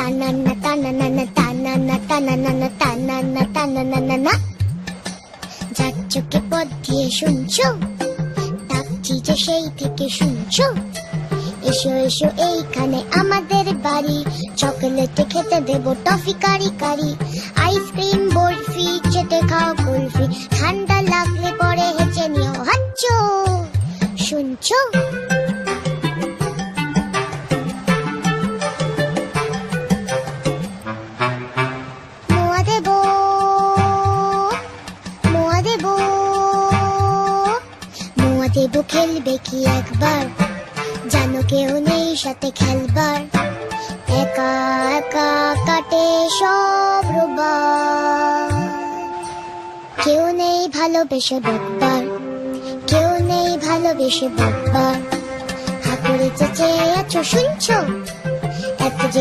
তানান্না তানানানা তানান্না তানানানা তানান্না তানানানা। যার চোখে পথ দিয়ে শুনছো, ডাকছি যে সেই থেকে শুনছো। এসো এসো এইখানে আমাদের বাড়ি, চকলেটে খেতে দেবো টফি কারি কারি। আইসক্রিম বরফি চেটে খাও কুলফি, ঠান্ডা লাগলে পরে হেঁচে নিও হাচ্চো। শুনছো? মোয়া দেবো, মোয়া দেবো, মোয়া দেবো খেলবে কি একবার, জানো কেউ নেই সাথে খেলবার। একা একা কাটে সব রোববার, কেউ নেই ভালোবেসে বকবার, কেউ নেই ভালোবেসে বকবার। হাতুড়ে চেঁচে আছো শুনছো? এত যে